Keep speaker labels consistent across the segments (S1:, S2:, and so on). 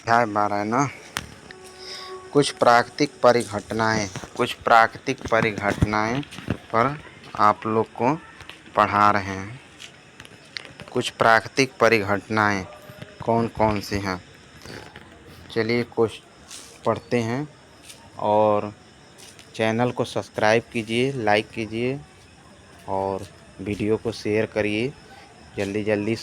S1: अध्याय 12 है ना। कुछ प्राकृतिक परिघटनाएं पर आप लोग को पढ़ा रहे हैं। कुछ प्राकृतिक परिघटनाएं कौन कौन सी हैं, चलिए कुछ पढ़ते हैं। और चैनल को सब्सक्राइब कीजिए, लाइक कीजिए और वीडियो को शेयर करिए जल्दी जल्दी।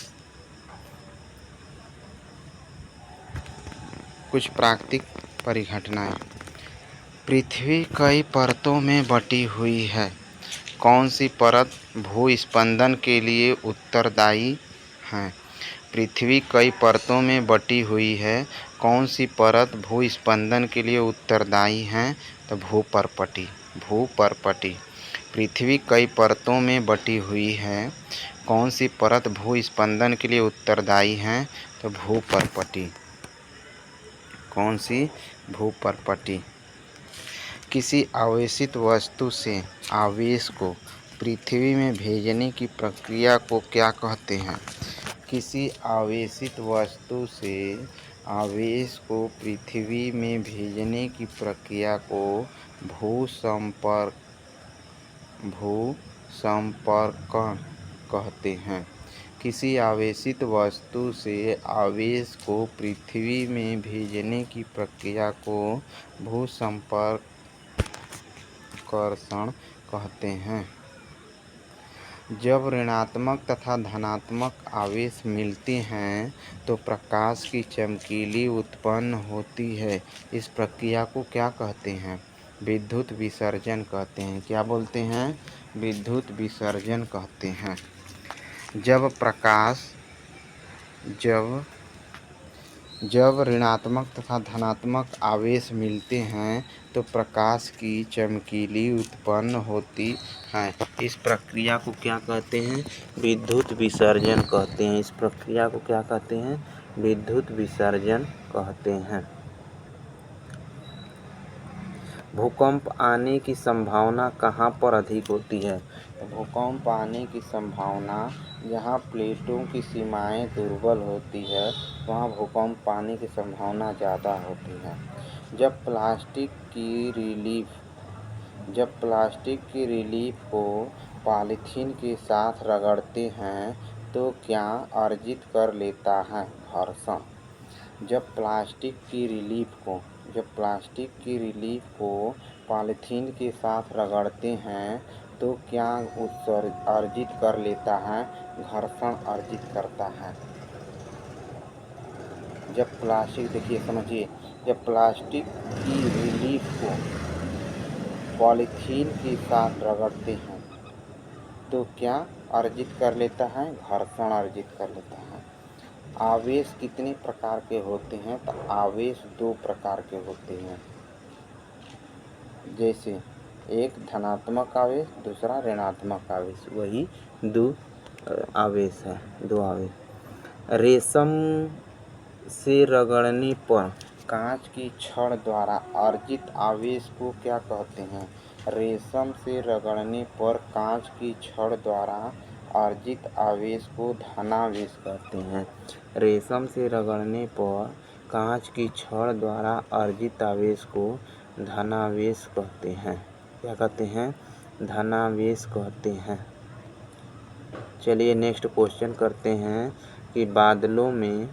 S1: कुछ प्राकृतिक परिघटनाएं। पृथ्वी कई परतों में बटी हुई है। कौन सी परत भूस्पंदन के लिए उत्तरदायी है? पृथ्वी कई परतों में बटी हुई है। कौन सी परत भूस्पंदन के लिए उत्तरदायी है? तो भूपर्पटी। भूपर्पटी। पृथ्वी कई परतों में बटी हुई है। कौन सी परत भूस्पंदन के लिए उत्तरदायी है? तो भूपर्पटी। कौन सी? भूपर्पटी। किसी आवेशित वस्तु से आवेश को पृथ्वी में भेजने की प्रक्रिया को क्या कहते हैं? किसी आवेशित वस्तु से आवेश को पृथ्वी में भेजने की प्रक्रिया को भूसंपर्कन कहते हैं। किसी आवेशित वस्तु से आवेश को पृथ्वी में भेजने की प्रक्रिया को भूसंपर्कन कहते हैं। जब ऋणात्मक तथा धनात्मक आवेश मिलते हैं तो प्रकाश की चमकीली उत्पन्न होती है। इस प्रक्रिया को क्या कहते हैं? विद्युत विसर्जन कहते हैं। क्या बोलते हैं? विद्युत विसर्जन कहते हैं। जब ऋणात्मक तथा धनात्मक आवेश मिलते हैं तो प्रकाश की चमकीली उत्पन्न होती है। इस प्रक्रिया को क्या कहते हैं? विद्युत विसर्जन कहते हैं। इस प्रक्रिया को क्या कहते हैं? विद्युत विसर्जन कहते हैं। भूकंप आने की संभावना कहाँ पर अधिक होती है? भूकंप आने की संभावना जहाँ प्लेटों की सीमाएं दुर्बल होती है वहाँ भूकंप आने की संभावना ज़्यादा होती है। जब प्लास्टिक की रिलीफ को पॉलीथीन के साथ रगड़ते हैं तो क्या अर्जित कर लेता है? घर्षण। जब प्लास्टिक की रिलीफ को पॉलीथीन के साथ रगड़ते हैं तो क्या अर्जित कर लेता है? घर्षण अर्जित करता है। जब प्लास्टिक की रिलीफ को पॉलीथीन के साथ रगड़ते हैं तो क्या अर्जित कर लेता है? घर्षण अर्जित कर लेता है। आवेश कितने प्रकार के होते हैं? तो आवेश 2 प्रकार के होते हैं। जैसे एक धनात्मक आवेश, दूसरा ऋणात्मक आवेश, वही 2 आवेश है। 2 आवेश। रेशम से रगड़ने पर कांच की छड़ द्वारा अर्जित आवेश को क्या कहते हैं? रेशम से रगड़ने पर कांच की छड़ द्वारा अर्जित आवेश को धनावेश कहते हैं। रेशम से रगड़ने पर कांच की छड़ द्वारा अर्जित आवेश को धनावेश कहते हैं। क्या कहते हैं? धनावेश कहते हैं। चलिए नेक्स्ट क्वेश्चन करते हैं कि बादलों में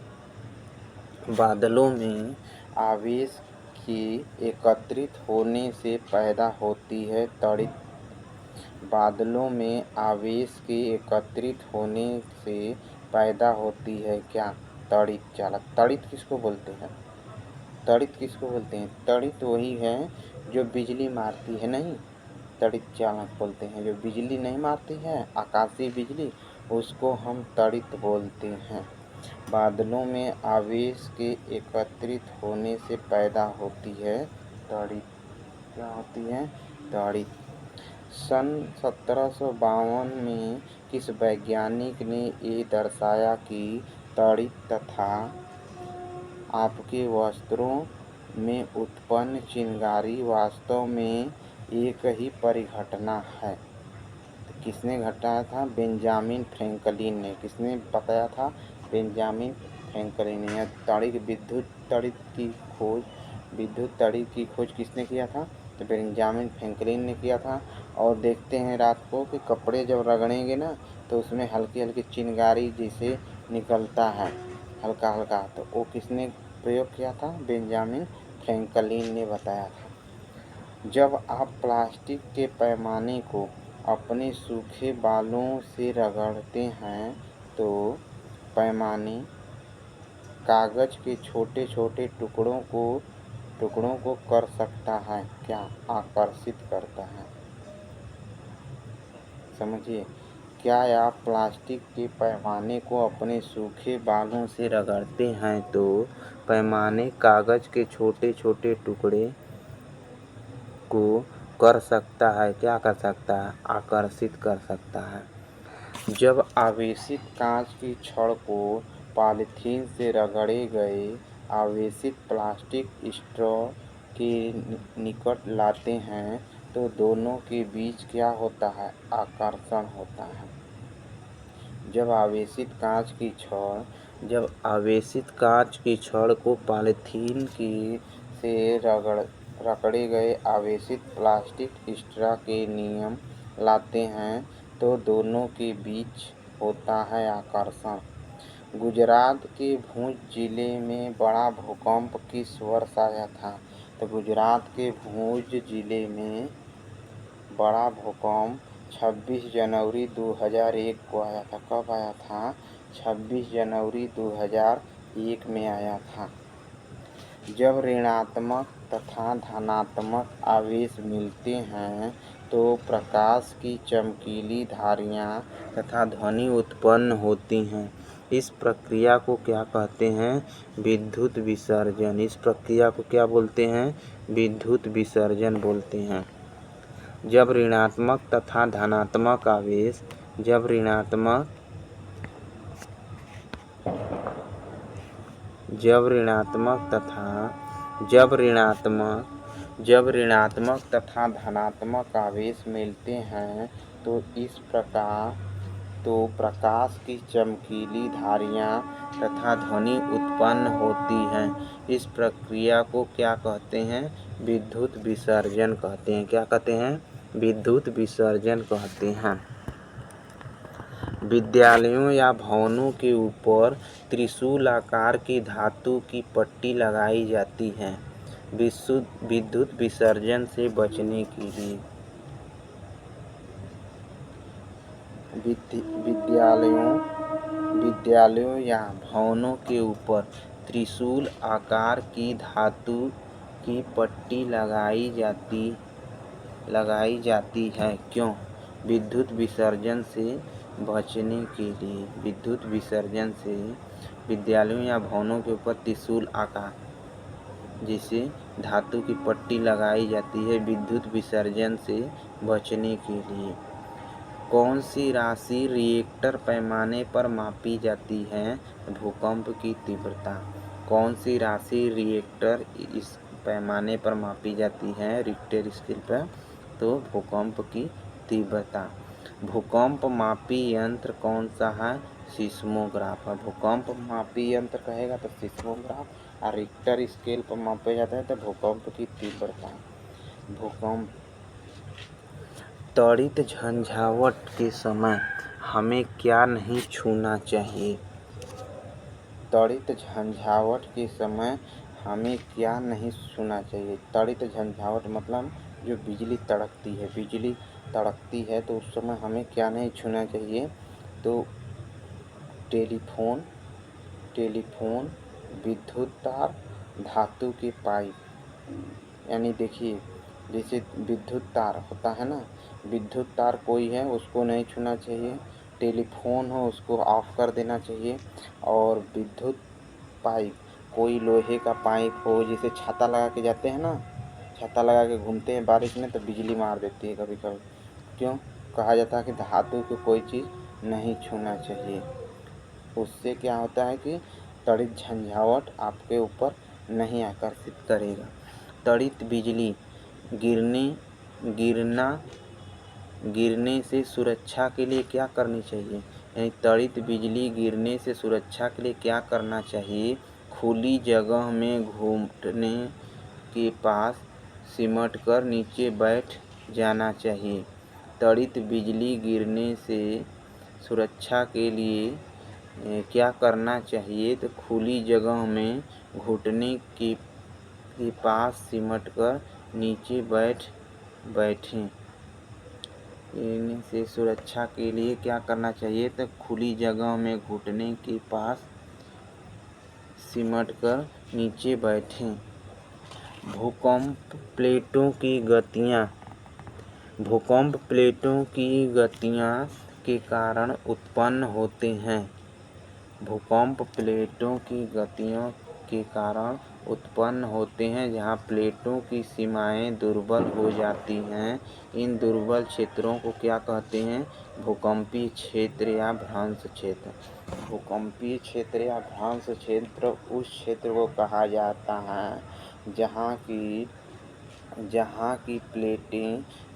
S1: आवेश के एकत्रित होने से पैदा होती है बादलों में आवेश के एकत्रित होने से पैदा होती है क्या? तड़ित चालक। तड़ित किसको बोलते हैं? तड़ित वही है जो बिजली मारती है, नहीं? तड़ित चालक बोलते हैं। जो बिजली नहीं मारती है, आकाशीय बिजली, उसको हम तड़ित बोलते हैं। बादलों में आवेश के एकत्रित होने से पैदा होती है तड़ित। क्या होती है? तड़ित। सन 1752 में किस वैज्ञानिक ने ये दर्शाया कि तड़ित तथा आपके वस्त्रों में उत्पन्न चिंगारी वास्तव में एक ही परिघटना है? तो किसने घटाया था? बेंजामिन फ्रैंकलिन ने। किसने बताया था? बेंजामिन फ्रैंकलिन ने। विद्युत तड़ी की खोज किसने किया था? तो बेंजामिन फ्रैंकलिन ने किया था। और देखते हैं रात को कि कपड़े जब रगड़ेंगे ना तो उसमें हल्की हल्की चिंगारी जैसे निकलता है, हल्का हल्का, तो वो किसने प्रयोग किया था? बेंजामिन फ्रैंकलिन ने बताया था। जब आप प्लास्टिक के पैमाने को अपने सूखे बालों से रगड़ते हैं तो पैमाने कागज के छोटे छोटे टुकड़ों को कर सकता है, क्या? आकर्षित करता है। समझिए, क्या आप प्लास्टिक के पैमाने को अपने सूखे बालों से रगड़ते हैं तो पैमाने कागज के छोटे छोटे टुकड़े को कर सकता है, क्या कर सकता है? आकर्षित कर सकता है। जब आवेशित कांच की छड़ को पॉलीथीन से रगड़े गए आवेशित प्लास्टिक स्ट्रॉ के निकट लाते हैं तो दोनों के बीच क्या होता है? आकर्षण होता है। जब आवेशित कांच की छड़ को पॉलीथीन से रगड़े गए आवेशित प्लास्टिक स्ट्रॉ के नियम लाते हैं तो दोनों के बीच होता है आकर्षण। गुजरात के भूज जिले में बड़ा भूकंप किस वर्ष आया था? तो गुजरात के भूज जिले में बड़ा भूकंप 26 जनवरी 2001 को आया था। कब आया था? 26 जनवरी 2001 में आया था। जब ऋणात्मक तथा धनात्मक आवेश मिलते हैं तो प्रकाश की चमकीली धारियाँ तथा ध्वनि उत्पन्न होती हैं। इस प्रक्रिया को क्या कहते हैं? विद्युत विसर्जन। इस प्रक्रिया को क्या बोलते हैं? विद्युत विसर्जन बोलते हैं। जब ऋणात्मक तथा धनात्मक आवेश जब ऋणात्मक तथा धनात्मक आवेश मिलते हैं तो प्रकाश की चमकीली धारियाँ तथा ध्वनि उत्पन्न होती हैं। इस प्रक्रिया को क्या कहते हैं? विद्युत विसर्जन कहते हैं। क्या कहते हैं? विद्युत विसर्जन कहते हैं। विद्यालयों या भवनों के ऊपर त्रिशूल आकार की धातु की पट्टी लगाई जाती है विद्युत विसर्जन से बचने के लिए। विद्यालयों या भवनों के ऊपर त्रिशूल आकार की धातु की पट्टी लगाई जाती है। क्यों? विद्युत विसर्जन से बचने के लिए। विद्युत विसर्जन से विद्यालयों या भवनों के ऊपर त्रिशूल आकार जिसे धातु की पट्टी लगाई जाती है विद्युत विसर्जन से बचने के लिए। कौन सी राशि रिएक्टर पैमाने पर मापी जाती है? भूकंप की तीव्रता। कौन सी राशि रिएक्टर इस पैमाने पर मापी जाती है रिक्टर स्केल पर? तो भूकंप की तीव्रता। भूकंप मापी यंत्र कौन सा है? सिस्मोग्राफ। भूकंप मापी यंत्र कहेगा तो सिस्मोग्राफ, और रिक्टर स्केल पर मापा जाता है तो भूकंप की तीव्रता। भूकंप। त्वरित झंझावात के समय हमें क्या नहीं छूना चाहिए? त्वरित झंझावात के समय हमें क्या नहीं छूना चाहिए? त्वरित झंझावात मतलब जो बिजली तड़कती है तो उस समय हमें क्या नहीं छूना चाहिए? तो टेलीफोन, विद्युत तार, धातु के पाइप। यानी देखिए, जैसे विद्युत तार होता है ना, विद्युत तार कोई है उसको नहीं छूना चाहिए। टेलीफोन हो उसको ऑफ कर देना चाहिए। और विद्युत पाइप, कोई लोहे का पाइप हो, जैसे छाता लगा के जाते हैं ना, छाता लगा के घूमते हैं बारिश में तो बिजली मार देती है कभी कभी। क्यों? कहा जाता है कि धातु को कोई चीज़ नहीं छूना चाहिए। उससे क्या होता है कि त्वरित झंझावात आपके ऊपर नहीं आकर्षित करेगा। त्वरित बिजली गिरने से सुरक्षा के लिए क्या करनी चाहिए? त्वरित बिजली गिरने से सुरक्षा के लिए क्या करना चाहिए? खुली जगह में घुटने के पास सिमटकर नीचे बैठ जाना चाहिए। त्वरित बिजली गिरने से सुरक्षा के लिए क्या करना चाहिए? तो खुली जगह में घुटने के पास सिमटकर नीचे बैठें। से सुरक्षा के लिए क्या करना चाहिए? तो खुली जगह में घुटने के पास सिमटकर नीचे बैठें। भूकंप प्लेटों की गतियाँ के कारण उत्पन्न होते हैं। भूकंप प्लेटों की गतियों के कारण उत्पन्न होते हैं, जहाँ प्लेटों की सीमाएं दुर्बल हो जाती हैं। इन दुर्बल क्षेत्रों को क्या कहते हैं? भूकंपीय क्षेत्र या भ्रंश क्षेत्र। भूकंपीय क्षेत्र या भ्रंश क्षेत्र उस क्षेत्र को कहा जाता है जहाँ की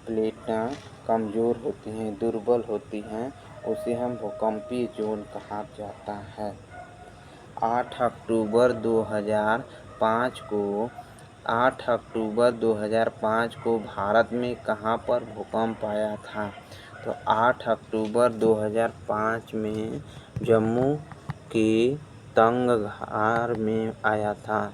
S1: प्लेटें कमज़ोर होती हैं, दुर्बल होती हैं, उसे हम भूकंपीय ज़ोन कहा जाता है। 8 अक्टूबर 2005 को भारत में कहाँ पर भूकंप आया था? तो 8 अक्टूबर 2005 में जम्मू के तंगधार में आया था।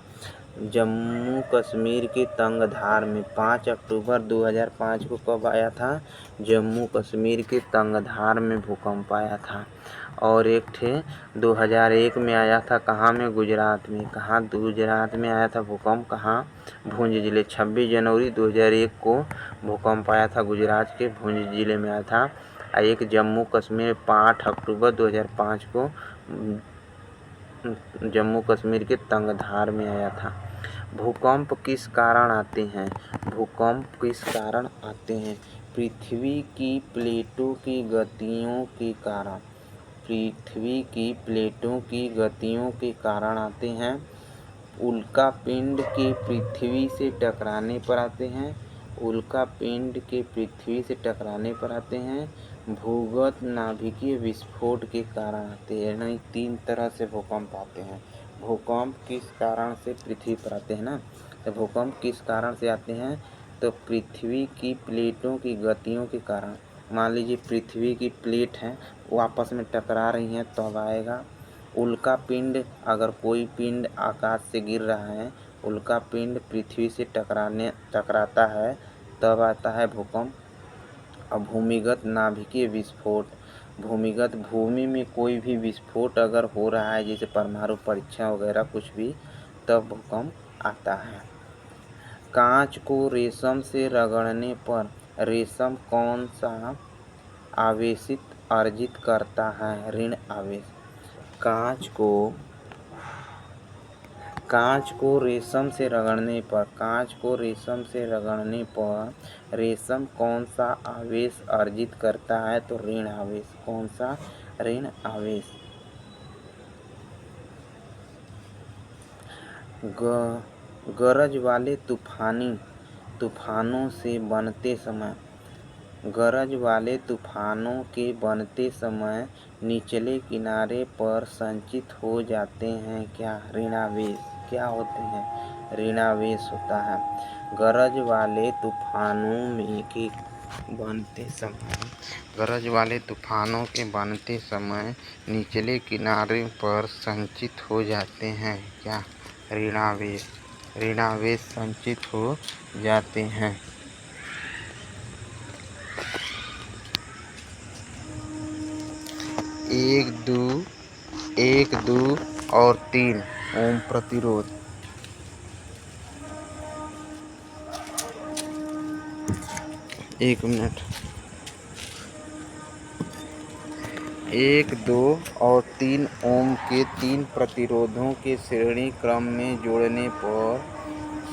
S1: जम्मू कश्मीर के तंगधार में 5 अक्टूबर 2005 को कब आया था? जम्मू कश्मीर के तंगधार में भूकंप आया था। और एक थे 2001 में आया था, कहाँ में? गुजरात में। कहाँ? गुजरात में आया था भूकंप। कहाँ? भुज जिले। 26 जनवरी 2001 को भूकंप आया था, गुजरात के भुज जिले में आया था। एक जम्मू कश्मीर 5 अक्टूबर 2005 को जम्मू कश्मीर के तंगधार में आया था। भूकंप किस कारण आते हैं? भूकंप किस कारण आते हैं? पृथ्वी की प्लेटों की गतियों के कारण। पृथ्वी की प्लेटों की गतियों के कारण आते हैं। उल्का पिंड के पृथ्वी से टकराने पर आते हैं। उल्का पिंड के पृथ्वी से टकराने पर आते हैं। भूगत नाभिकीय विस्फोट के कारण आते हैं। यानी 3 तरह से भूकंप आते हैं। भूकंप किस कारण से पृथ्वी पर आते हैं ना? तो भूकंप किस कारण से आते हैं? तो पृथ्वी की प्लेटों की गतियों के कारण। मान लीजिए पृथ्वी की प्लेट हैं, वो आपस में टकरा रही हैं, तब आएगा। उल्का पिंड, अगर कोई पिंड आकाश से गिर रहा है, उल्का पिंड पृथ्वी से टकराता है, तब आता है भूकंप। और भूमिगत नाभिकीय विस्फोट, भूमि में कोई भी विस्फोट अगर हो रहा है, जैसे परमाणु परीक्षण वगैरह कुछ भी, तब भूकंप आता है। कांच को रेशम से रगड़ने पर रेशम कौन सा आवेश अर्जित करता है? ऋण आवेश। कांच को रेशम से रगड़ने पर रेशम कौन सा आवेश अर्जित करता है? तो ऋण आवेश। कौन सा? ऋण आवेश। गरज वाले तूफानों के बनते समय निचले किनारे पर संचित हो जाते हैं क्या? ऋणावेश। क्या होते हैं? ऋणावेश होता है। गरज वाले तूफानों के बनते समय निचले किनारे पर संचित हो जाते हैं क्या? ऋणावेश संचित हो जाते हैं। 1, 2 और 3 ओम प्रतिरोध। एक मिनट। 1, 2 और 3 ओम के 3 प्रतिरोधों के श्रेणी क्रम में जोड़ने पर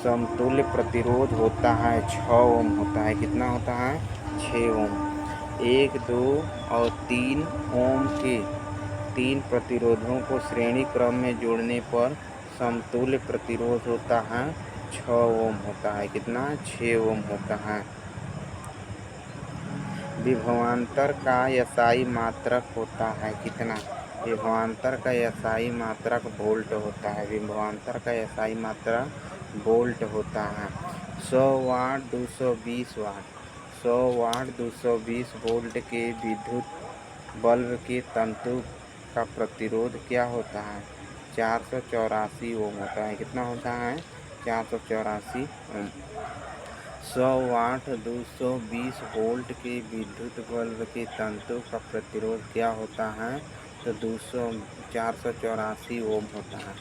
S1: समतुल्य प्रतिरोध होता है 6 ओम होता है। कितना होता है? 6 ओम। 1, 2 और 3 ओम के 3 प्रतिरोधों को श्रेणी क्रम में जोड़ने पर समतुल्य प्रतिरोध होता है 6 ओम होता है। कितना? 6 ओम होता है। विभवांतर का SI मात्रक होता है कितना? विभवांतर का SI मात्रक वोल्ट होता है। विभवांतर का SI मात्रक वोल्ट होता है। 100 वाट 220 वाट 100 वाट 220 वोल्ट के विद्युत बल्ब के तंतु का प्रतिरोध क्या होता है? 484 ओम होता है। कितना होता है? 484 ओम। 100 वाट 220 वोल्ट के विद्युत बल्ब के तंतु का प्रतिरोध क्या होता है? तो 484 ओम होता है।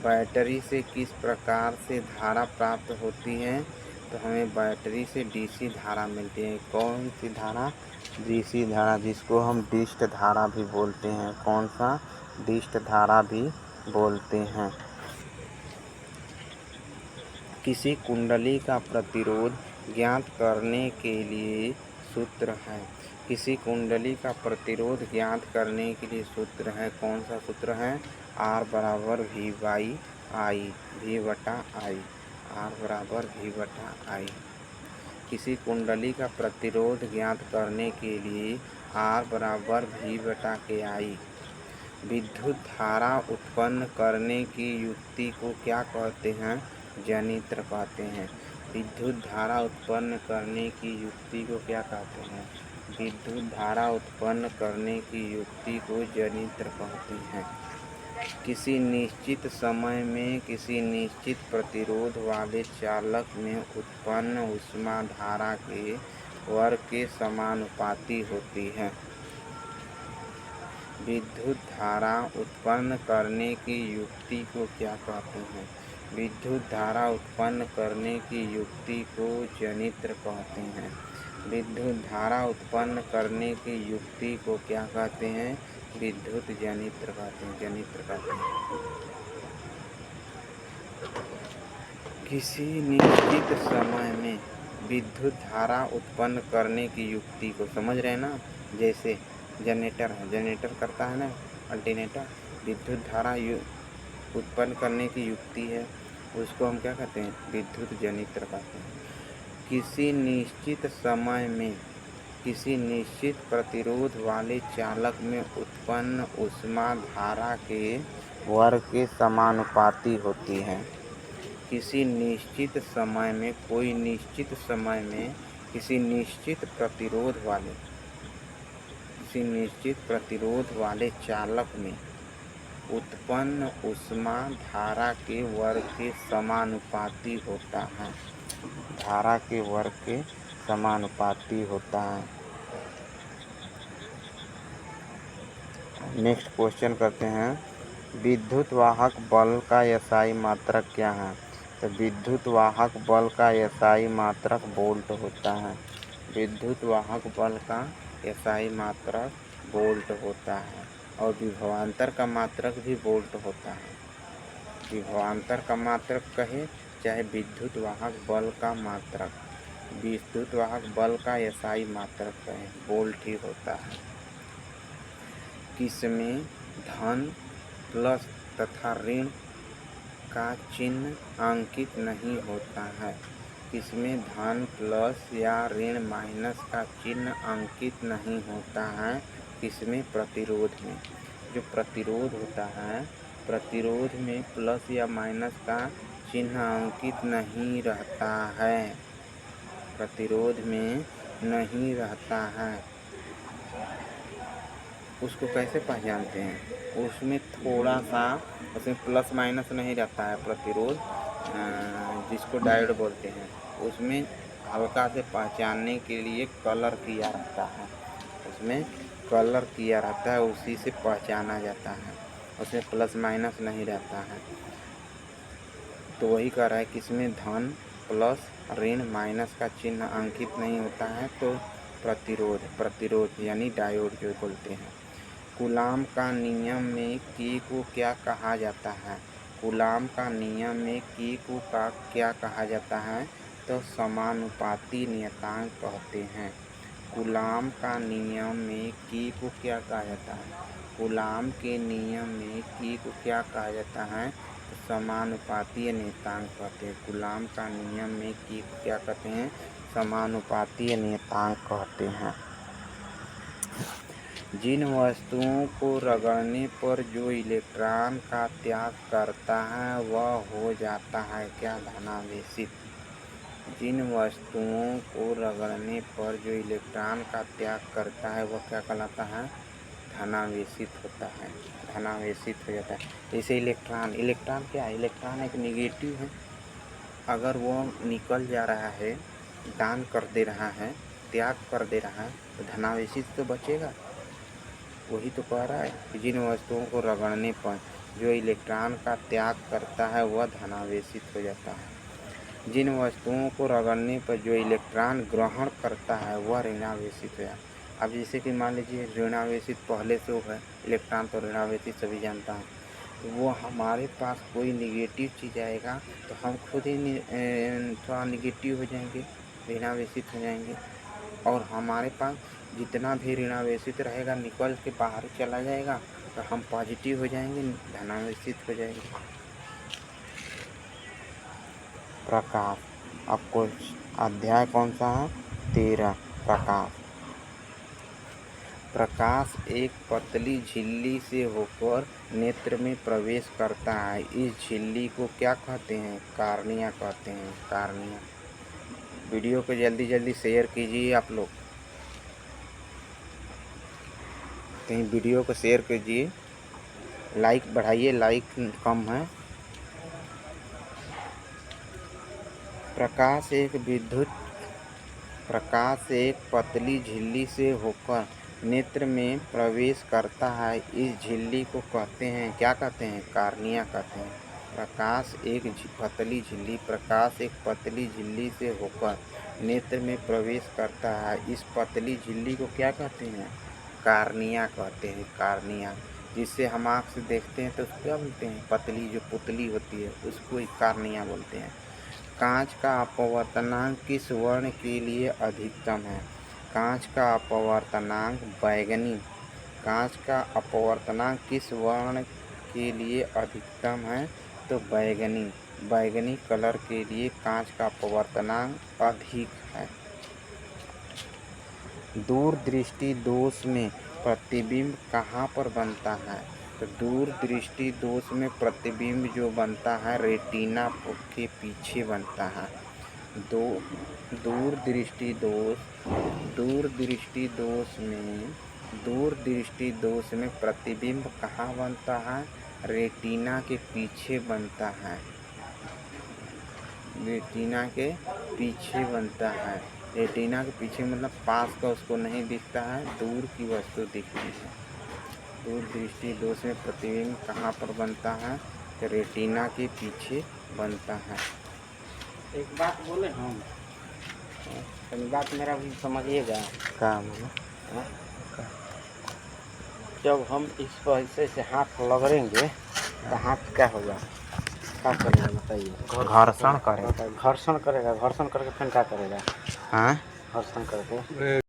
S1: बैटरी से किस प्रकार से धारा प्राप्त होती है? तो हमें बैटरी से DC धारा मिलती है। कौन सी धारा? DC धारा, जिसको हम डिस्ट धारा भी बोलते हैं। कौन सा? डिस्ट धारा भी बोलते हैं। किसी कुंडली का प्रतिरोध ज्ञात करने के लिए सूत्र है। किसी कुंडली का प्रतिरोध ज्ञात करने के लिए सूत्र है। कौन सा सूत्र है? R बराबर V/I, V/I, R बराबर V/I। किसी कुंडली का प्रतिरोध ज्ञात करने के लिए R बराबर V/I। विद्युत धारा उत्पन्न करने की युक्ति को क्या कहते हैं? जनित्र कहते हैं। विद्युत धारा उत्पन्न करने की युक्ति को क्या कहते हैं? विद्युत धारा उत्पन्न करने की युक्ति को जनित्र कहते हैं। किसी निश्चित समय में किसी निश्चित प्रतिरोध वाले चालक में उत्पन्न ऊष्मा धारा के वर्ग के समानुपाती होती है। विद्युत धारा उत्पन्न करने की युक्ति को क्या कहते हैं? विद्युत धारा उत्पन्न करने की युक्ति को जनित्र कहते हैं। विद्युत धारा उत्पन्न करने की युक्ति को क्या कहते हैं? विद्युत जनित्र कहते हैं। जनित्र कहते हैं। किसी निश्चित समय में विद्युत धारा उत्पन्न करने की युक्ति को समझ रहे हैं ना? जैसे जनरेटर है, जनरेटर करता है ना अल्टरनेटर, विद्युत धारा उत्पन्न करने की युक्ति है, उसको हम क्या कहते हैं? विद्युत जनित्र कहते हैं। किसी निश्चित समय में किसी निश्चित प्रतिरोध वाले चालक में उत्पन्न ऊष्मा धारा के वर्ग के समानुपाती होती है। किसी निश्चित समय में, कोई निश्चित समय में किसी निश्चित प्रतिरोध वाले चालक में उत्पन्न ऊष्मा धारा के वर्ग के समानुपाती होता है। धारा के वर्ग के समानुपाती होता है। नेक्स्ट क्वेश्चन करते हैं। विद्युत वाहक बल का SI मात्रक क्या है? तो विद्युत वाहक बल का SI मात्रक वोल्ट होता है। विद्युत वाहक बल का SI मात्रक वोल्ट होता है। और विभवांतर का मात्रक भी वोल्ट होता है। विभवांतर का मात्रक कहे चाहे विद्युत वाहक बल का मात्रक, विद्युत वाहक बल का SI मात्रक कहे, वोल्ट ही होता है। किसमें धन, प्लस तथा ऋण का चिन्ह अंकित नहीं होता है? किसमें धन, प्लस या ऋण माइनस का चिन्ह अंकित नहीं होता है? किसमें? प्रतिरोध में। जो प्रतिरोध होता है, प्रतिरोध में प्लस या माइनस का चिन्ह अंकित नहीं रहता है। प्रतिरोध में नहीं रहता है। उसको कैसे पहचानते हैं? उसमें थोड़ा सा, उसमें प्लस माइनस नहीं रहता है। प्रतिरोध जिसको डायोड बोलते हैं, उसमें हल्का से पहचानने के लिए कलर किया रहता है। उसमें कलर किया रहता है, उसी से पहचाना जाता है। उसमें प्लस माइनस नहीं रहता है। तो वही कह रहा है कि इसमें धन, प्लस, ऋण, माइनस का चिन्ह अंकित नहीं होता है। तो प्रतिरोध यानी डायोड जो बोलते हैं। कूलाम का नियम में K को क्या कहा जाता है? कूलाम का नियम में K को क्या कहा जाता है? तो समानुपाती नियतांक कहते हैं। कूलाम का नियम में K को क्या कहा जाता है? कूलाम के नियम में K को क्या कहा जाता है? तो समानुपातीय नियतांक कहते हैं। कूलाम का नियम में K को क्या कहते हैं? समानुपातीय नियतांक कहते हैं। जिन वस्तुओं को रगड़ने पर जो इलेक्ट्रॉन का त्याग करता है वह हो जाता है क्या? धनावेशित। जिन वस्तुओं को रगड़ने पर जो इलेक्ट्रॉन का त्याग करता है वह क्या कहलाता है? धनावेशित होता है, धनावेशित हो जाता है। जैसे इलेक्ट्रॉन, इलेक्ट्रॉन क्या है? इलेक्ट्रॉन एक निगेटिव है। अगर वो निकल जा रहा है, दान कर दे रहा है, त्याग कर दे रहा है, तो धनावेशित तो बचेगा। वही तो कह रहा है कि जिन वस्तुओं को रगड़ने पर जो इलेक्ट्रॉन का त्याग करता है वह धनावेशित हो जाता है। जिन वस्तुओं को रगड़ने पर जो इलेक्ट्रॉन ग्रहण करता है वह ऋणावेशित हो जाता है। अब जैसे कि मान लीजिए ऋणावेशित पहले से है, इलेक्ट्रॉन तो ऋणावेशित सभी जानता है, तो वो हमारे पास कोई निगेटिव चीज़ आएगा तो हम खुद ही थोड़ा निगेटिव हो जाएंगे, ऋणावेशित हो जाएंगे। और हमारे पास जितना भी ऋणावेशित रहेगा निकल के बाहर चला जाएगा तो हम पॉजिटिव हो जाएंगे, धनावेशित हो जाएंगे। प्रकाश। अब अध्याय कौन सा है? 13, प्रकाश। प्रकाश एक पतली झिल्ली से होकर नेत्र में प्रवेश करता है। इस झिल्ली को क्या कहते हैं? कार्निया कहते हैं, कार्निया। वीडियो को जल्दी जल्दी शेयर कीजिए आप लोग, कहीं वीडियो को शेयर कीजिए, लाइक बढ़ाइए, लाइक कम है। प्रकाश एक पतली झिल्ली से होकर नेत्र में प्रवेश करता है। इस झिल्ली को कहते हैं, क्या कहते हैं? कार्निया कहते हैं। प्रकाश एक पतली झिल्ली से होकर नेत्र में प्रवेश करता है। इस पतली झिल्ली को क्या कहते हैं? कार्निया कहते हैं, कार्निया। जिससे हम आँख से देखते हैं तो उसको क्या बोलते हैं? पतली जो पुतली होती है उसको कार्निया बोलते हैं। कांच का अपवर्तनांक किस वर्ण के लिए अधिकतम है? कांच का अपवर्तनांक बैंगनी। कांच का अपवर्तनांक किस वर्ण के लिए अधिकतम है? तो बैंगनी। बैंगनी कलर के लिए कांच का अपवर्तनांक अधिक है। दूरदृष्टि दोष में प्रतिबिंब कहाँ पर बनता है? तो दूरदृष्टि दोष में प्रतिबिंब जो बनता है रेटिना के पीछे बनता है। दूरदृष्टि दोष में प्रतिबिंब कहाँ बनता है? रेटिना के पीछे बनता है, रेटिना के पीछे बनता है। रेटिना के पीछे मतलब पास का उसको नहीं दिखता है, दूर की वस्तु दिखती है। दूरदृष्टि दोष में प्रतिबिंब कहाँ पर बनता है? तो रेटिना के पीछे बनता है।
S2: एक बात बोले हम, बात मेरा भी समझिएगा।
S1: क्या बोले?
S2: जब हम इस पर ऐसे से हाथ रगड़ेंगे तो हाथ क्या होगा? क्या करेगा बताइए?
S1: घर्षण करेगा।
S2: घर्षण करेगा, घर्षण करके फिर क्या करेगा?
S1: हाँ,
S2: घर्षण करके